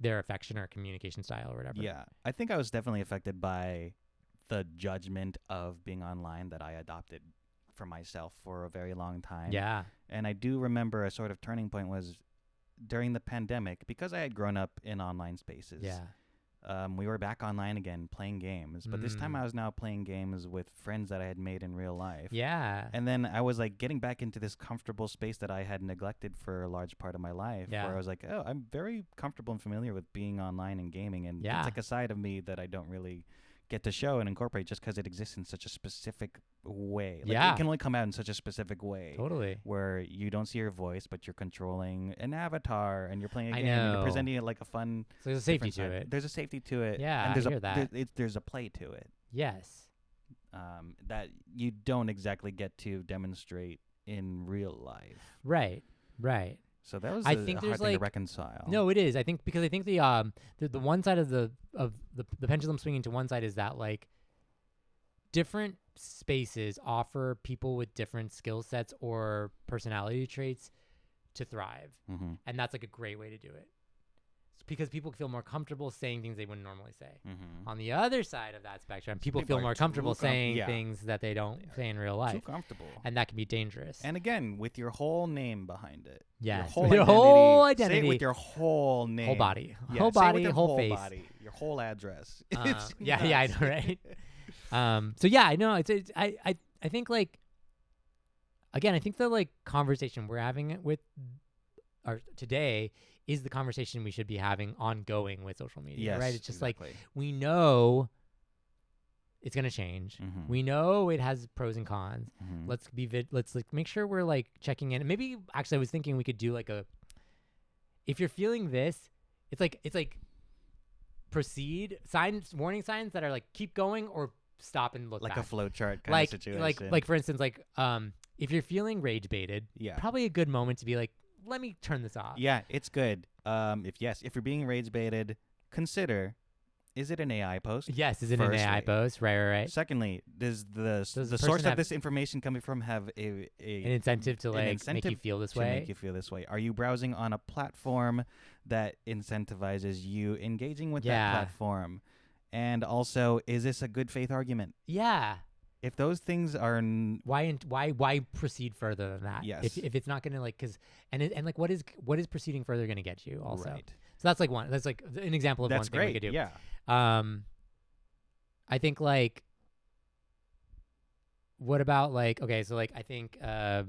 A: affection or communication style or whatever.
B: Yeah, I think I was definitely affected by the judgment of being online that I adopted for myself for a very long time.
A: Yeah.
B: And I do remember a sort of turning point was during the pandemic, because I had grown up in online spaces.
A: Yeah.
B: We were back online again playing games, but this time I was now playing games with friends that I had made in real life.
A: Yeah.
B: And then I was like getting back into this comfortable space that I had neglected for a large part of my life, where I was like, oh, I'm very comfortable and familiar with being online and gaming, and it's like a side of me that I don't really get to show and incorporate just because it exists in such a specific way. Like it can only come out in such a specific way.
A: Totally.
B: Where you don't see your voice, but you're controlling an avatar and you're playing a game and you're presenting it like a fun.
A: So there's a safety to it.
B: There's a safety to it.
A: Yeah,
B: and there's
A: I hear that.
B: There's a play to it.
A: Yes.
B: That you don't exactly get to demonstrate in real life.
A: Right. Right.
B: So that was
A: I
B: a
A: think
B: hard
A: there's
B: thing to
A: like,
B: reconcile.
A: No, it is. I think because I think the one side of the pendulum swinging to one side is that like different spaces offer people with different skill sets or personality traits to thrive. And that's like a great way to do it. It's because people feel more comfortable saying things they wouldn't normally say. On the other side of that spectrum, people feel more comfortable saying things that they don't say in real life.
B: Too comfortable.
A: And that can be dangerous.
B: And again, with your whole name behind it.
A: Yes.
B: Your whole identity. Say it with your whole name.
A: Whole body.
B: Yeah,
A: whole body,
B: whole
A: face.
B: Body, your whole address.
A: Yeah, I know, right? So yeah, I know. I think like, again, I think the like conversation we're having with today is the conversation we should be having ongoing with social media, right? It's just like, we know it's going to change. We know it has pros and cons. Let's like make sure we're like checking in. And maybe actually I was thinking we could do like if you're feeling this, it's like proceed signs, warning signs that are like keep going or stop and look
B: like
A: back.
B: a flow chart kind of situation.
A: Like for instance, like if you're feeling rage baited, probably a good moment to be like, let me turn this off.
B: Yeah, it's good. If you're being rage baited, consider, is it an AI post?
A: Yes, is it an AI post? Right.
B: Secondly, does the source of this information coming from have an
A: incentive to make you feel this way?
B: Are you browsing on a platform that incentivizes you engaging with that platform? And also, is this a good faith argument?
A: Yeah.
B: If those things are
A: why proceed further than that?
B: Yes.
A: If it's not going to like and like what is proceeding further going to get you also?
B: Right.
A: So that's like one. That's like an example of one thing we could do.
B: Yeah.
A: I think like, what about like, okay, so like I think a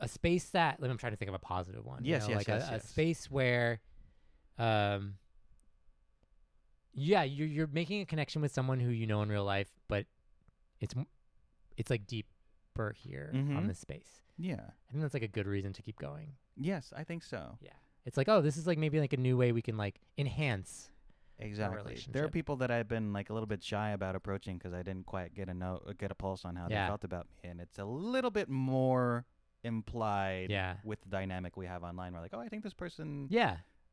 A: space that, I'm trying to think of a positive one.
B: Yes,
A: a space where, you're making a connection with someone who you know in real life, but it's like deeper here on this space.
B: Yeah.
A: I think that's like a good reason to keep going.
B: Yes, I think so.
A: Yeah. It's like, oh, this is like maybe like a new way we can like enhance.
B: Exactly. There are people that I've been like a little bit shy about approaching because I didn't quite get a pulse on how they felt about me, and it's a little bit more implied with the dynamic we have online. We're like, oh, I think this person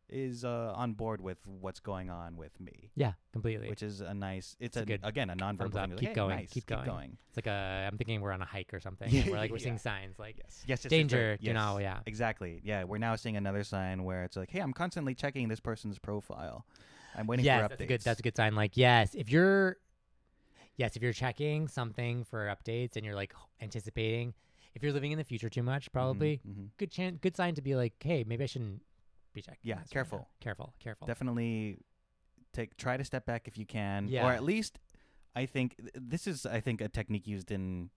B: is on board with what's going on with me.
A: Yeah, completely.
B: Which is a nice. It's a nonverbal thing.
A: Keep going.
B: Nice,
A: keep going. It's like I'm thinking we're on a hike or something.
B: Yeah,
A: we're like we're seeing signs like
B: yes,
A: danger. You know,
B: exactly. Yeah, we're now seeing another sign where it's like, hey, I'm constantly checking this person's profile. I'm waiting for updates.
A: That's a good sign. Like, if you're checking something for updates and you're like anticipating, if you're living in the future too much, probably good sign to be like, hey, maybe I shouldn't be checking.
B: Yeah, careful. Definitely try to step back if you can, or at least I think this is a technique used in.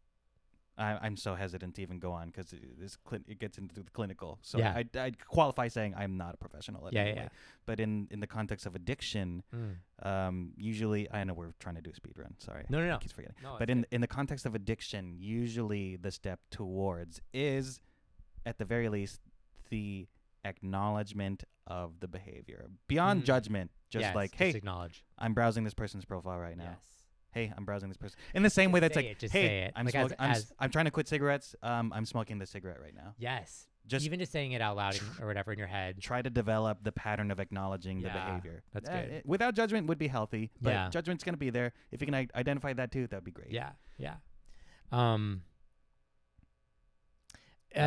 B: I'm so hesitant to even go on because it gets into the clinical. So I'd qualify saying I'm not a professional at it. But in the context of addiction, usually, I know we're trying to do a speed run. Sorry.
A: No.
B: I keep forgetting. No, but in the context of addiction, usually the step towards is, at the very least, the acknowledgement of the behavior. Beyond judgment, just like, hey,
A: acknowledge.
B: I'm browsing this person's profile right now.
A: Yes.
B: Hey, I'm browsing this person. In the same way that's like, hey, I'm trying to quit cigarettes. I'm smoking this cigarette right now.
A: Yes. Even just saying it out loud or whatever in your head.
B: Try to develop the pattern of acknowledging the behavior.
A: That's good.
B: Without judgment would be healthy, but judgment's going to be there. If you can identify that too, that'd be great.
A: Yeah. I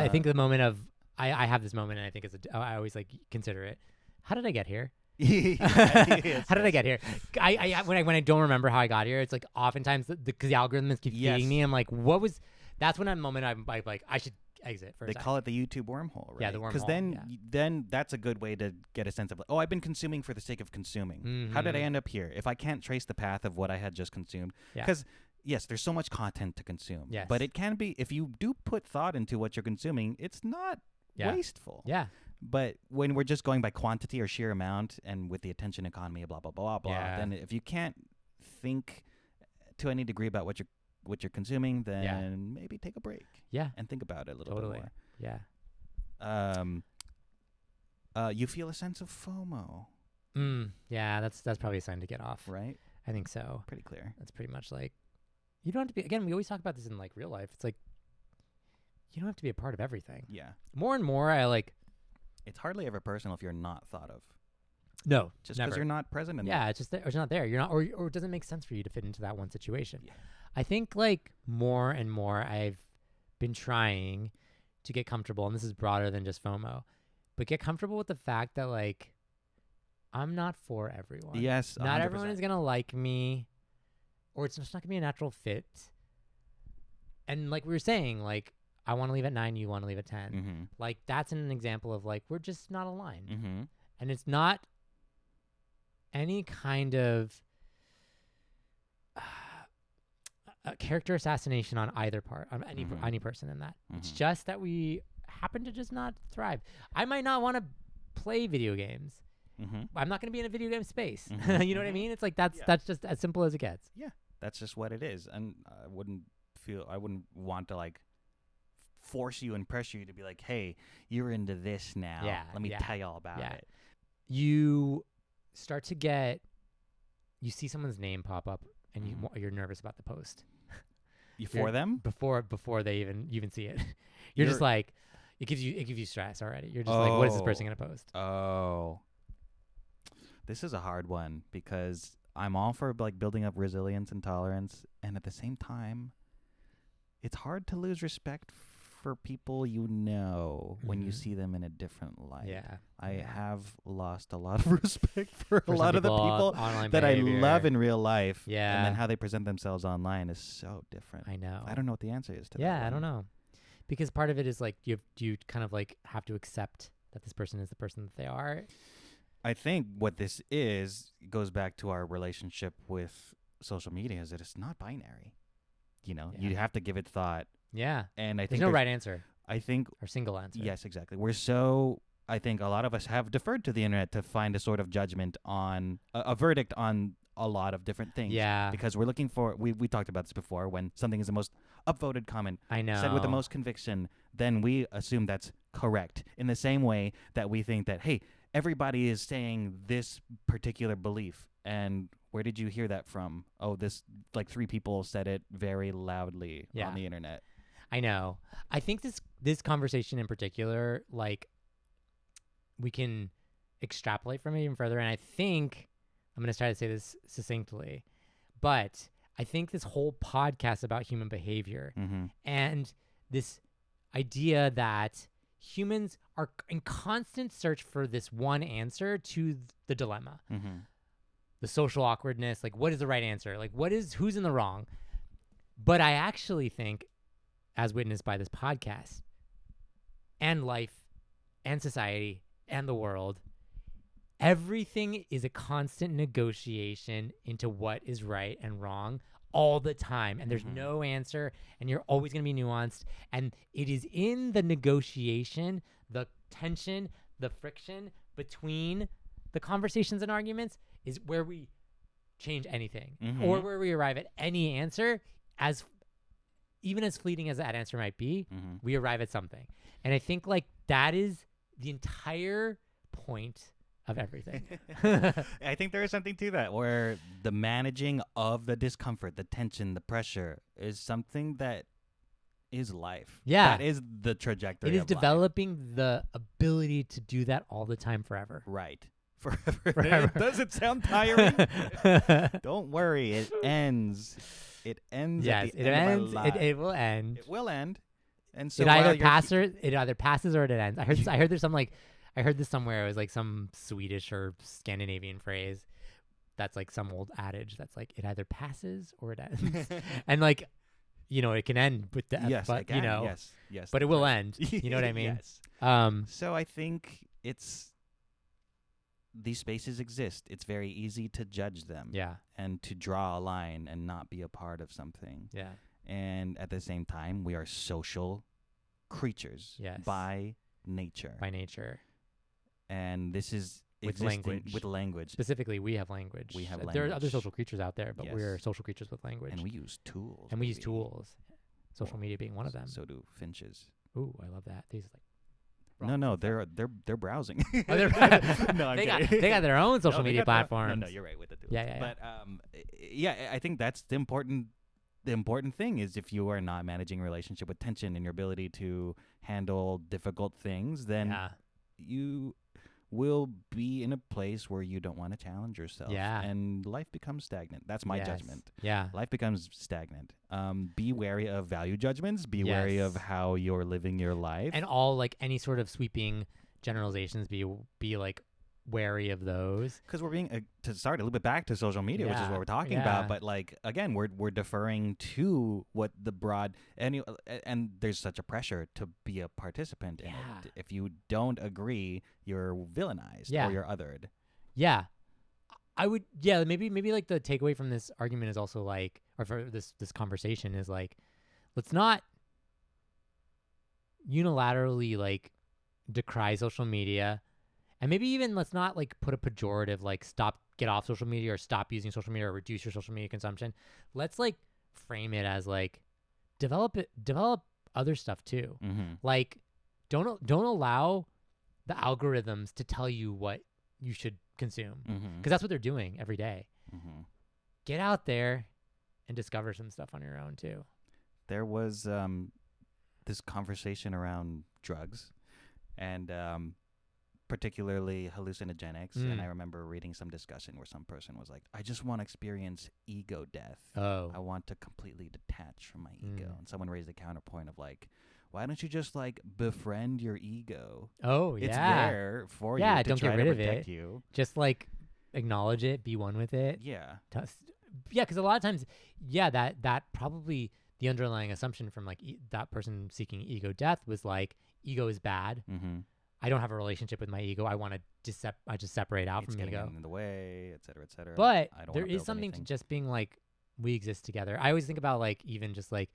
A: think the moment of, I have this moment and I think I always like consider it. How did I get here? How did I get here? When I don't remember how I got here, it's like oftentimes because the algorithms keep feeding me. I'm like, that's when that moment I'm like, I should exit.
B: They call it the YouTube wormhole, right?
A: Yeah, the wormhole.
B: Because then that's a good way to get a sense of like, oh, I've been consuming for the sake of consuming. How did I end up here? If I can't trace the path of what I had just consumed, because yes, there's so much content to consume.
A: Yes.
B: But it can be, if you do put thought into what you're consuming, it's not wasteful.
A: Yeah.
B: But when we're just going by quantity or sheer amount, and with the attention economy, blah blah blah blah, then if you can't think to any degree about what you're consuming, then maybe take a break.
A: Yeah.
B: And think about it a little bit more.
A: Yeah.
B: You feel a sense of FOMO.
A: Yeah, that's probably a sign to get off.
B: Right?
A: I think so.
B: Pretty clear.
A: That's pretty much like, you don't have to be, again, we always talk about this in like real life. It's like, you don't have to be a part of everything.
B: Yeah.
A: More and more
B: it's hardly ever personal if you're not thought of.
A: No,
B: just because you're not present in
A: that. It's just it's not there. You're not, or it doesn't make sense for you to fit into that one situation.
B: Yeah.
A: I think like more and more I've been trying to get comfortable, and this is broader than just FOMO, but get comfortable with the fact that like I'm not for everyone.
B: Yes, 100%.
A: Not everyone is gonna like me, or it's just not gonna be a natural fit. And like we were saying, like, I want to leave at 9, you want to leave at 10.
B: Mm-hmm.
A: Like, that's an example of, like, we're just not aligned.
B: Mm-hmm.
A: And it's not any kind of character assassination on either part, on any person in that. It's just that we happen to just not thrive. I might not want to play video games. I'm not going to be in a video game space. You know what I mean? It's like, that's just as simple as it gets.
B: Yeah, that's just what it is. And I wouldn't want to, like, force you and pressure you to be like, hey, you're into this now. Let me tell you all about it.
A: You start to you see someone's name pop up and you're nervous about the post.
B: For them?
A: Before they even see it. You're just like, it gives you stress already. You're just like, what is this person going to post?
B: Oh. This is a hard one because I'm all for like building up resilience and tolerance, and at the same time, it's hard to lose respect for people when you see them in a different light.
A: Yeah.
B: I have lost a lot of respect for a lot of the people that behavior. I love in real life.
A: Yeah.
B: And then how they present themselves online is so different.
A: I know.
B: I don't know what the answer is to that.
A: Yeah, I don't know. Because part of it is like you kind of like have to accept that this person is the person that they are.
B: I think what this goes back to our relationship with social media is that it's not binary. You know, you have to give it thought.
A: Yeah.
B: And I think
A: there's no right answer.
B: I think
A: or single answer.
B: Yes, exactly. I think a lot of us have deferred to the internet to find a sort of judgment on a verdict on a lot of different things.
A: Yeah.
B: Because we're looking for, we talked about this before, when something is the most upvoted comment,
A: I know,
B: said with the most conviction, then we assume that's correct. In the same way that we think that, hey, everybody is saying this particular belief. And where did you hear that from? Oh, this, like 3 people said it very loudly on the internet.
A: I know. I think this conversation in particular, like, we can extrapolate from it even further. And I think I'm going to try to say this succinctly, but I think this whole podcast about human behavior and this idea that humans are in constant search for this one answer to the dilemma, the social awkwardness, like what is the right answer? Like who's in the wrong? But I actually think, as witnessed by this podcast and life and society and the world, everything is a constant negotiation into what is right and wrong all the time. And there's no answer, and you're always going to be nuanced. And it is in the negotiation, the tension, the friction between the conversations and arguments is where we change anything or where we arrive at any answer. Even as fleeting as that answer might be, we arrive at something. And I think like that is the entire point of everything.
B: I think there is something to that, where the managing of the discomfort, the tension, the pressure is something that is life.
A: Yeah.
B: That is the trajectory.
A: It is
B: of
A: developing
B: life.
A: the ability to do that all the time forever.
B: Right. Forever. Does it sound tiring? Don't worry. It ends. It ends.
A: Yes,
B: at the end of our life.
A: It will end.
B: It will end. And so
A: it either passes or it ends. I heard there's some like, I heard this somewhere. It was like some Swedish or Scandinavian phrase that's like some old adage that's like, it either passes or it ends. And like, you know, it can end with death, but you know,
B: yes,
A: but it will end. You know what I mean?
B: Yes. So I think these spaces exist. It's very easy to judge them.
A: Yeah.
B: And to draw a line and not be a part of something.
A: Yeah.
B: And at the same time, we are social creatures.
A: Yes.
B: By nature. And this is
A: with language. Specifically, we have language. There are other social creatures out there, but we're social creatures with language.
B: And we use tools.
A: Social media being one of them.
B: So do finches.
A: Ooh, I love that. These like.
B: No, they're browsing.
A: Oh,
B: no,
A: they got their own social media platforms.
B: No, you're right with the tools.
A: Yeah.
B: But I think that's the important thing is if you are not managing a relationship with tension and your ability to handle difficult things, then you will be in a place where you don't want to challenge yourself. Yeah. And life becomes stagnant. That's my judgment.
A: Yeah.
B: Life becomes stagnant. Be wary of value judgments. Be wary of how you're living your life.
A: And all like any sort of sweeping generalizations, be like wary of those.
B: Because we're being, to start a little bit back to social media, which is what we're talking about. But like, again, we're deferring to what the broad, and there's such a pressure to be a participant in it. If you don't agree, you're villainized or you're othered. Yeah.
A: I would, maybe like the takeaway from this argument is also like, or for this conversation is like, let's not unilaterally like decry social media. And maybe even let's not like put a pejorative like get off social media or stop using social media or reduce your social media consumption. Let's like frame it as like develop other stuff too. Like don't allow the algorithms to tell you what you should consume, because that's what they're doing every day. Get out there and discover some stuff on your own too.
B: There was this conversation around drugs and particularly hallucinogenics. And I remember reading some discussion where some person was like, I just want to experience ego death.
A: Oh.
B: I want to completely detach from my ego. And someone raised a counterpoint of like, why don't you just like befriend your ego?
A: Oh,
B: it's there for you to
A: don't
B: try
A: get rid
B: to
A: of
B: protect
A: it.
B: you.
A: Just like acknowledge it, be one with it.
B: Yeah.
A: Yeah, because a lot of times, that probably the underlying assumption from like that person seeking ego death was like, ego is bad.
B: Mm-hmm.
A: I don't have a relationship with my ego. I want to I just separate out
B: it's
A: from ego.
B: In the way, et cetera, et cetera.
A: But
B: I don't
A: there is something to just being like, we exist together. I always think about like even just like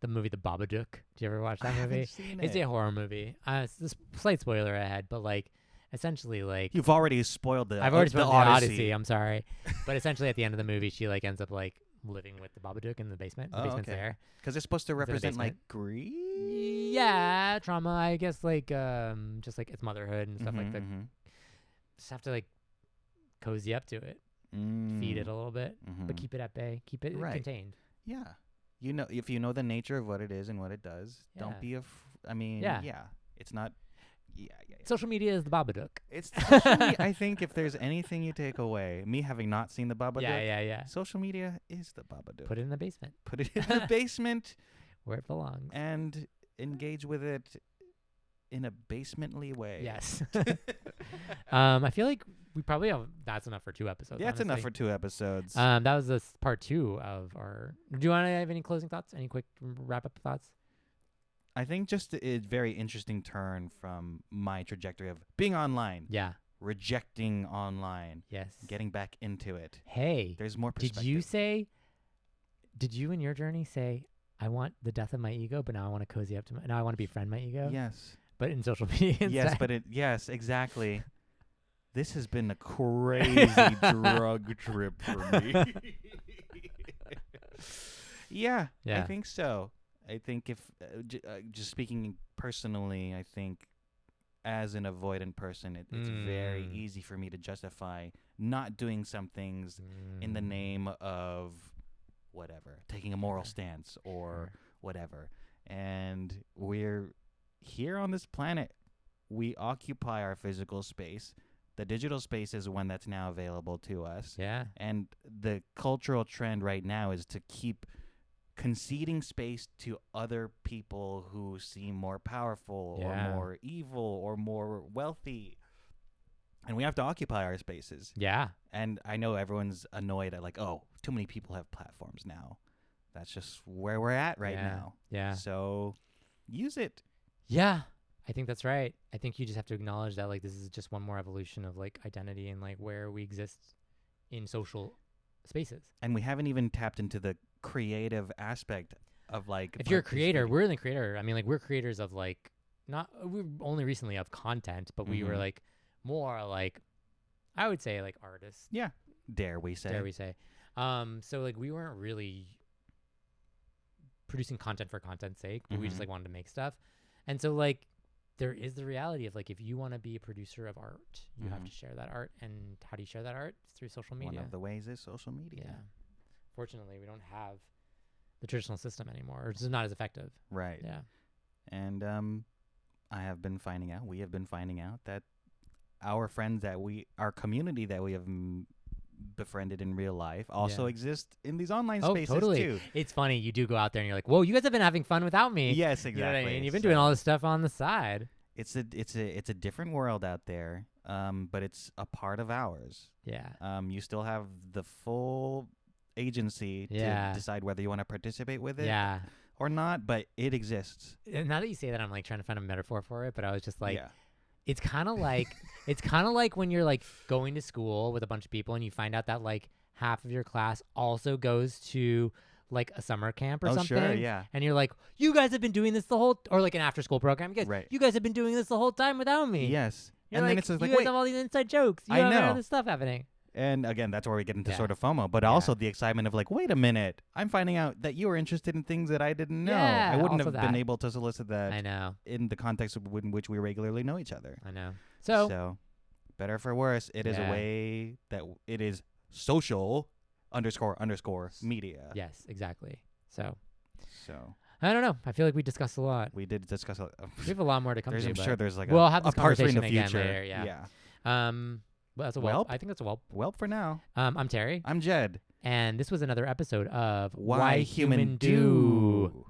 A: the movie The Babadook. Do you ever watch that movie? It's a horror movie. It's a slight spoiler ahead, but like essentially like
B: you've already spoiled the.
A: I've already spoiled the
B: Odyssey.
A: I'm sorry, but essentially at the end of the movie, she like ends up like living with the Babadook in the basement. The basement's there
B: because it's supposed to represent like grief.
A: Yeah, trauma. I guess like just like it's motherhood and stuff like that. Just have to like cozy up to it, feed it a little bit, but keep it at bay, keep it contained.
B: Yeah, you know, if you know the nature of what it is and what it does, don't be I mean, it's not. Yeah.
A: Social media is the Babadook.
B: It's social media, I think if there's anything you take away, me having not seen the Babadook,
A: yeah.
B: Social media is the Babadook.
A: Put it in the basement.
B: Put it in the basement
A: where it belongs,
B: and engage with it in a basemently way.
A: Yes. I feel like we probably have. That's enough for 2 episodes.
B: Yeah, it's enough for 2 episodes.
A: That was part 2 of our. Do you want to have any closing thoughts? Any quick wrap up thoughts?
B: I think just a very interesting turn from my trajectory of being online.
A: Yeah.
B: Rejecting online.
A: Yes.
B: Getting back into it.
A: Hey.
B: There's more perspective.
A: Did you in your journey say, I want the death of my ego, but now I want to cozy up to now I want to befriend my ego?
B: Yes.
A: But in social media instead?
B: Yes, exactly. This has been a crazy drug trip for me. Yeah, I think so. I think if, just speaking personally, I think as an avoidant person, it's very easy for me to justify not doing some things in the name of whatever, taking a moral stance or whatever. And we're here on this planet. We occupy our physical space. The digital space is one that's now available to us.
A: Yeah.
B: And the cultural trend right now is to keep conceding space to other people who seem more powerful or more evil or more wealthy. And we have to occupy our spaces.
A: Yeah.
B: And I know everyone's annoyed at like, oh, too many people have platforms now. That's just where we're at right now.
A: Yeah.
B: So use it.
A: Yeah. I think that's right. I think you just have to acknowledge that like this is just one more evolution of like identity and like where we exist in social spaces.
B: And we haven't even tapped into the creative aspect of like,
A: if you're a creator, we're in the creator. I mean, like we're creators of like we're only recently of content, but we were like more like, I would say like artists.
B: Yeah. Dare we say.
A: So like we weren't really producing content for content's sake, but we just like wanted to make stuff. And so like there is the reality of like if you want to be a producer of art, you have to share that art. And how do you share that art? It's through social media.
B: One of the ways is social media.
A: Yeah. Fortunately, we don't have the traditional system anymore. Or it's just not as effective.
B: Right.
A: Yeah.
B: And we have been finding out that our friends our community that we have befriended in real life also exist in these online spaces too.
A: It's funny. You do go out there and you're like, whoa, you guys have been having fun without me.
B: Yes, exactly.
A: You know what I mean? You've been doing all this stuff on the side.
B: It's a different world out there, but it's a part of ours.
A: Yeah.
B: You still have the full agency to decide whether you want to participate with it or not, but it exists.
A: And now that you say that, I'm like trying to find a metaphor for it, but I was just like, it's kind of like when you're like going to school with a bunch of people and you find out that like half of your class also goes to like a summer camp or something.
B: Sure, yeah.
A: And you're like, you guys have been doing this or like an after school program. You guys have been doing this the whole time without me.
B: Yes.
A: You're and like, then it's like, you guys have all these inside jokes. You have all this stuff happening.
B: And again, that's where we get into sort of FOMO, but also the excitement of like, wait a minute, I'm finding out that you were interested in things that I didn't know.
A: Yeah,
B: I wouldn't have been able to solicit that.
A: I know.
B: In the context in which we regularly know each other.
A: I know. So
B: better for worse, it is a way that it is social _ media.
A: Yes, exactly. So
B: I
A: don't know. I feel like we discussed a lot.
B: We did discuss.
A: We have a lot more to come to.
B: I'm sure there's like
A: we'll have this
B: part 3 in the
A: conversation
B: future.
A: again later. Yeah. Well, that's a whelp. I think that's a whelp.
B: Whelp for now.
A: I'm Terry.
B: I'm Jed.
A: And this was another episode of
B: Why Human Do.